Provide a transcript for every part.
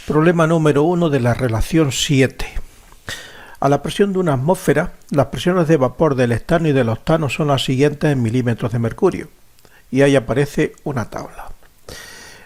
Problema número 1 de la relación 7. A la presión de una atmósfera, las presiones de vapor del hexano y del octano son las siguientes en milímetros de mercurio. Y ahí aparece una tabla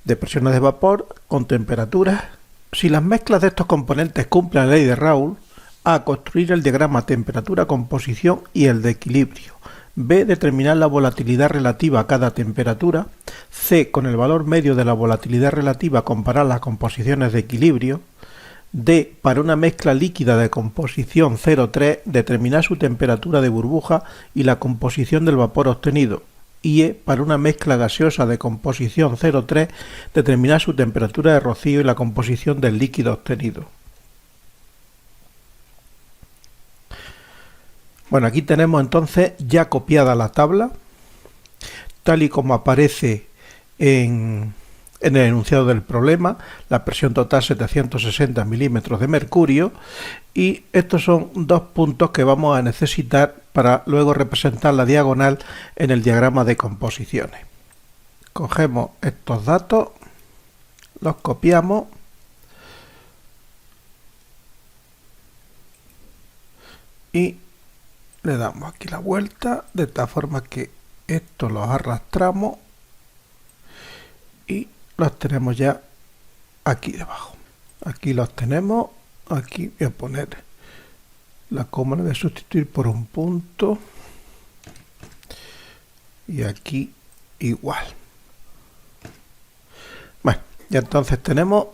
de presiones de vapor con temperaturas. Si las mezclas de estos componentes cumplen la ley de Raoult, A. Construir el diagrama temperatura-composición y el de equilibrio. B. Determinar la volatilidad relativa a cada temperatura. C. Con el valor medio de la volatilidad relativa comparar las composiciones de equilibrio. D. Para una mezcla líquida de composición 0,3 determinar su temperatura de burbuja y la composición del vapor obtenido. Y E. Para una mezcla gaseosa de composición 0,3 determinar su temperatura de rocío y la composición del líquido obtenido. Bueno, aquí tenemos entonces ya copiada la tabla, tal y como aparece en el enunciado del problema, la presión total 760 milímetros de mercurio, y estos son dos puntos que vamos a necesitar para luego representar la diagonal en el diagrama de composiciones. Cogemos estos datos, los copiamos y le damos aquí la vuelta, de tal forma que esto los arrastramos y los tenemos ya aquí debajo. Aquí los tenemos, aquí voy a poner la coma, voy a sustituir por un punto y aquí igual. Bueno, ya entonces tenemos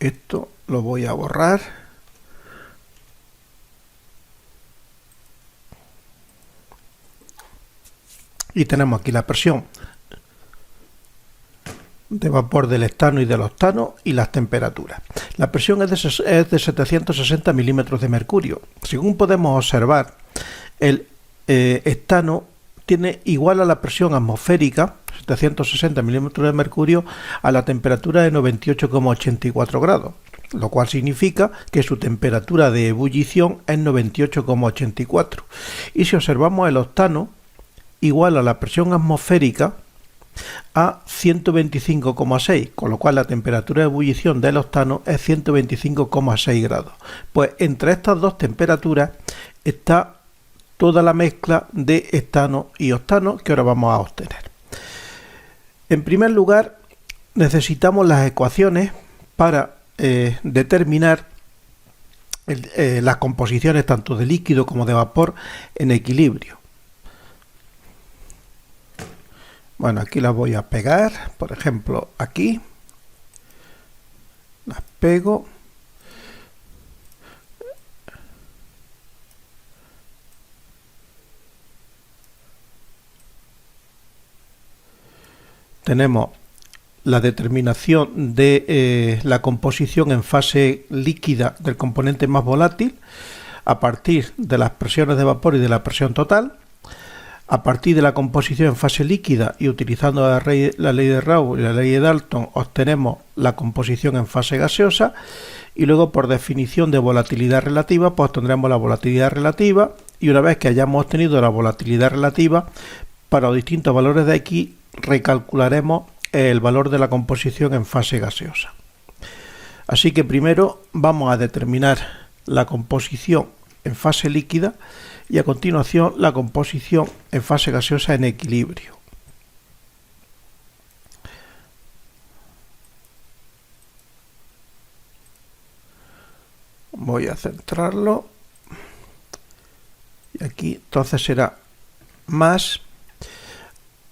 esto, lo voy a borrar. Y tenemos aquí la presión de vapor del hexano y del octano y las temperaturas. La presión es de 760 milímetros de mercurio. Según podemos observar, el hexano tiene igual a la presión atmosférica, 760 milímetros de mercurio, a la temperatura de 98,84 grados, lo cual significa que su temperatura de ebullición es 98,84. Y si observamos el octano, igual a la presión atmosférica a 125,6, con lo cual la temperatura de ebullición del octano es 125,6 grados. Pues entre estas dos temperaturas está toda la mezcla de hexano y octano que ahora vamos a obtener. En primer lugar, necesitamos las ecuaciones para determinar las composiciones tanto de líquido como de vapor en equilibrio. Bueno, aquí las voy a pegar, por ejemplo, aquí, las pego, tenemos la determinación de la composición en fase líquida del componente más volátil a partir de las presiones de vapor y de la presión total. A partir de la composición en fase líquida y utilizando la ley de Raoult y la ley de Dalton obtenemos la composición en fase gaseosa y luego por definición de volatilidad relativa pues obtendremos la volatilidad relativa y una vez que hayamos obtenido la volatilidad relativa para los distintos valores de X recalcularemos el valor de la composición en fase gaseosa. Así que primero vamos a determinar la composición en fase líquida y a continuación la composición en fase gaseosa en equilibrio. Voy a centrarlo y aquí entonces será más,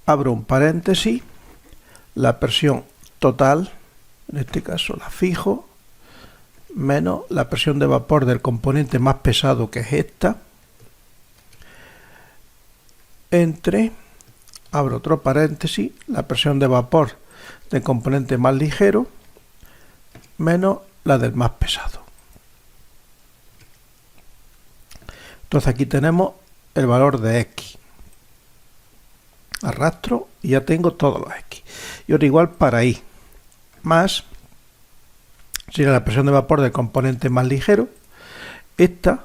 abro un paréntesis, la presión total, en este caso la fijo, menos la presión de vapor del componente más pesado, que es esta, entre, abro otro paréntesis, la presión de vapor del componente más ligero, menos la del más pesado. Entonces aquí tenemos el valor de X. Arrastro y ya tengo todos los X. Y ahora igual para Y, más, sería la presión de vapor del componente más ligero, esta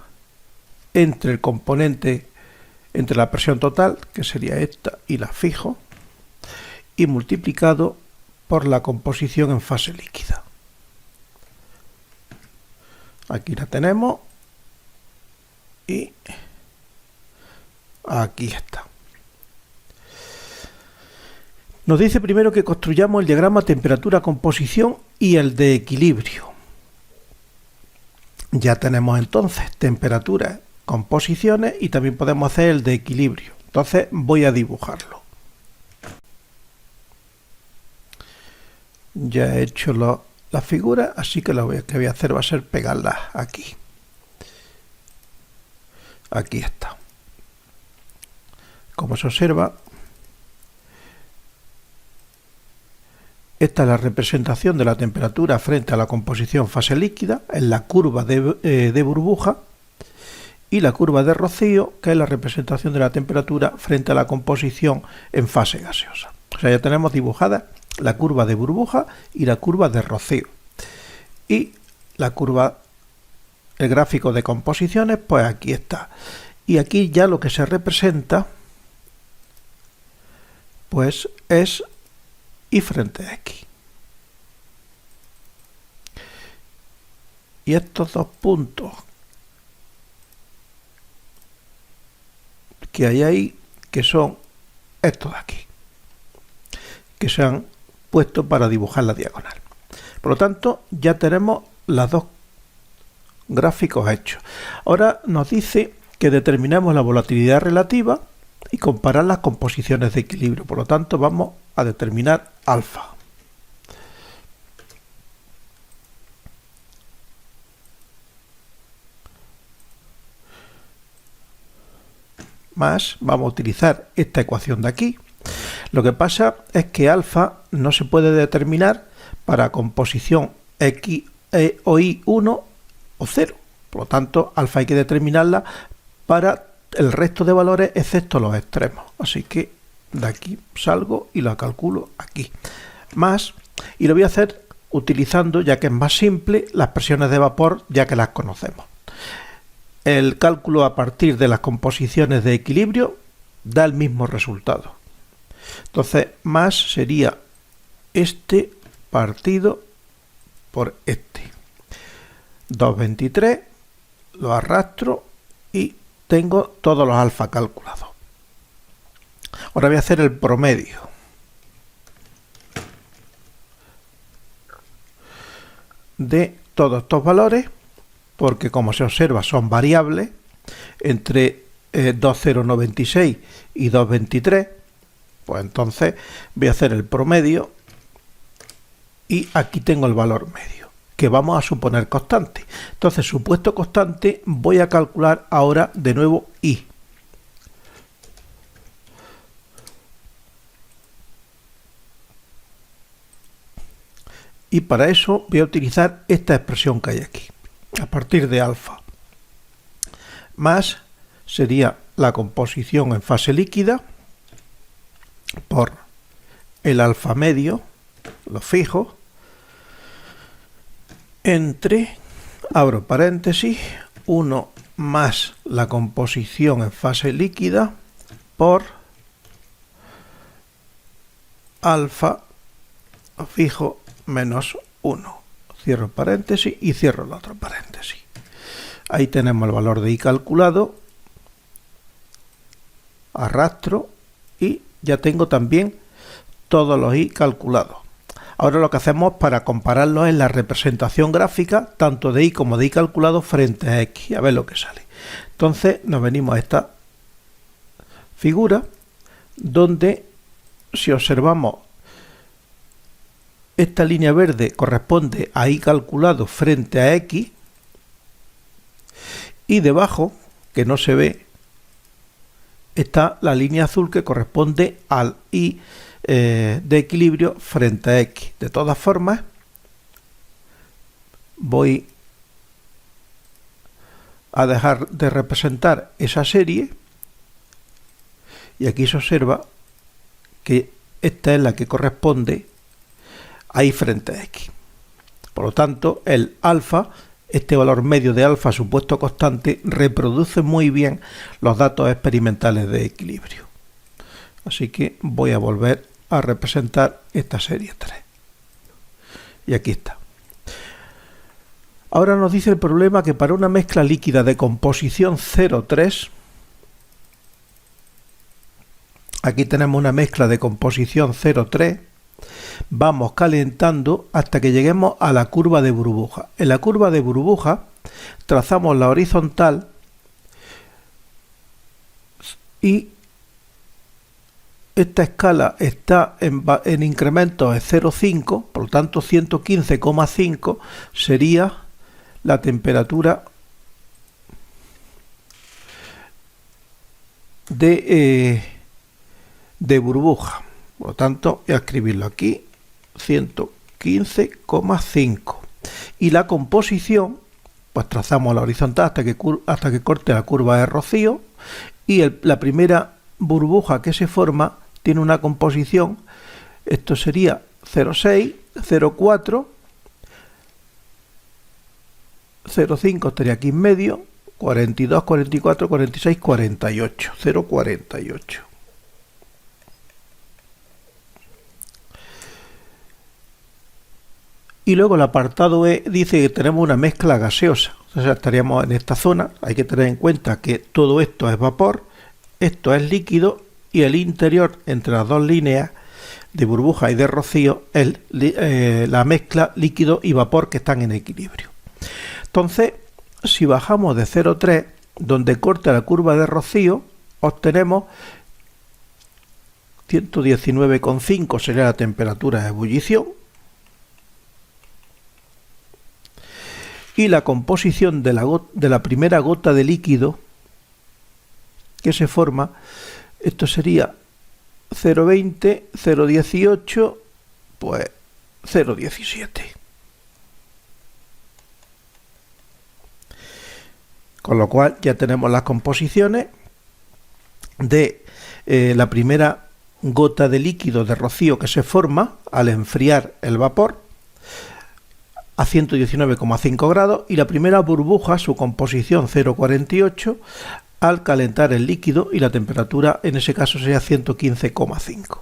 entre el componente, entre la presión total, que sería esta, y la fijo, y multiplicado por la composición en fase líquida. Aquí la tenemos y aquí está. Nos dice primero que construyamos el diagrama temperatura-composición y el de equilibrio. Ya tenemos entonces temperatura, composiciones y también podemos hacer el de equilibrio. Entonces voy a dibujarlo. Ya he hecho la figura, así que lo que voy a hacer va a ser pegarlas aquí. Aquí está. Como se observa, esta es la representación de la temperatura frente a la composición fase líquida, en la curva de burbuja, y la curva de rocío, que es la representación de la temperatura frente a la composición en fase gaseosa. O sea, ya tenemos dibujadas la curva de burbuja y la curva de rocío. Y la curva, el gráfico de composiciones, pues aquí está. Y aquí ya lo que se representa, pues es Y frente a X. Y estos dos puntos que hay ahí, que son estos de aquí, que se han puesto para dibujar la diagonal. Por lo tanto, ya tenemos los dos gráficos hechos. Ahora nos dice que determinemos la volatilidad relativa y comparar las composiciones de equilibrio. Por lo tanto, vamos a determinar alfa. Más, vamos a utilizar esta ecuación de aquí. Lo que pasa es que alfa no se puede determinar para composición X o Y 1 o 0. Por lo tanto, alfa hay que determinarla para el resto de valores excepto los extremos. Así que de aquí salgo y lo calculo aquí. Más, y lo voy a hacer utilizando, ya que es más simple, las presiones de vapor, ya que las conocemos. El cálculo a partir de las composiciones de equilibrio da el mismo resultado. Entonces, más sería este partido por este. 2,23, lo arrastro y tengo todos los alfa calculados. Ahora voy a hacer el promedio. De todos estos valores, porque como se observa son variables, entre 2,096 y 2,23, pues entonces voy a hacer el promedio y aquí tengo el valor medio, que vamos a suponer constante. Entonces, supuesto constante, voy a calcular ahora de nuevo Y. Y para eso voy a utilizar esta expresión que hay aquí, a partir de alfa. Más sería la composición en fase líquida por el alfa medio, lo fijo, entre, abro paréntesis, 1 más la composición en fase líquida por alfa, lo fijo, menos 1. Cierro paréntesis y cierro el otro paréntesis. Ahí tenemos el valor de I calculado, arrastro y ya tengo también todos los I calculados. Ahora lo que hacemos para compararlos es la representación gráfica, tanto de I como de I calculado frente a X, a ver lo que sale. Entonces nos venimos a esta figura, donde si observamos esta línea verde corresponde a I calculado frente a X, y debajo, que no se ve, está la línea azul que corresponde al I de equilibrio frente a X. De todas formas, voy a dejar de representar esa serie y aquí se observa que esta es la que corresponde a I frente a X. Por lo tanto, el alfa, este valor medio de alfa supuesto constante, reproduce muy bien los datos experimentales de equilibrio. Así que voy a volver a representar esta serie 3. Y aquí está. Ahora nos dice el problema que para una mezcla líquida de composición 0,3, aquí tenemos una mezcla de composición 0,3, vamos calentando hasta que lleguemos a la curva de burbuja. En la curva de burbuja trazamos la horizontal y esta escala está en incrementos de 0,5, por lo tanto 115,5 sería la temperatura de burbuja. Por lo tanto, voy a escribirlo aquí, 115,5. Y la composición, pues trazamos la horizontal hasta que corte la curva de rocío, y la primera burbuja que se forma tiene una composición, esto sería 0,6, 0,4, 0,5 estaría aquí en medio, 42, 44, 46, 48, 0,48. Y luego el apartado E dice que tenemos una mezcla gaseosa, o sea, estaríamos en esta zona. Hay que tener en cuenta que todo esto es vapor, esto es líquido, y el interior entre las dos líneas de burbuja y de rocío es la mezcla líquido y vapor que están en equilibrio. Entonces, si bajamos de 0,3, donde corta la curva de rocío, obtenemos 119,5 sería la temperatura de ebullición, y la composición de la primera gota de líquido que se forma, esto sería 0,20, 0,18, pues 0,17. Con lo cual ya tenemos las composiciones de la primera gota de líquido de rocío que se forma al enfriar el vapor a 119,5 grados y la primera burbuja, su composición 0,48, al calentar el líquido, y la temperatura en ese caso sería 115,5.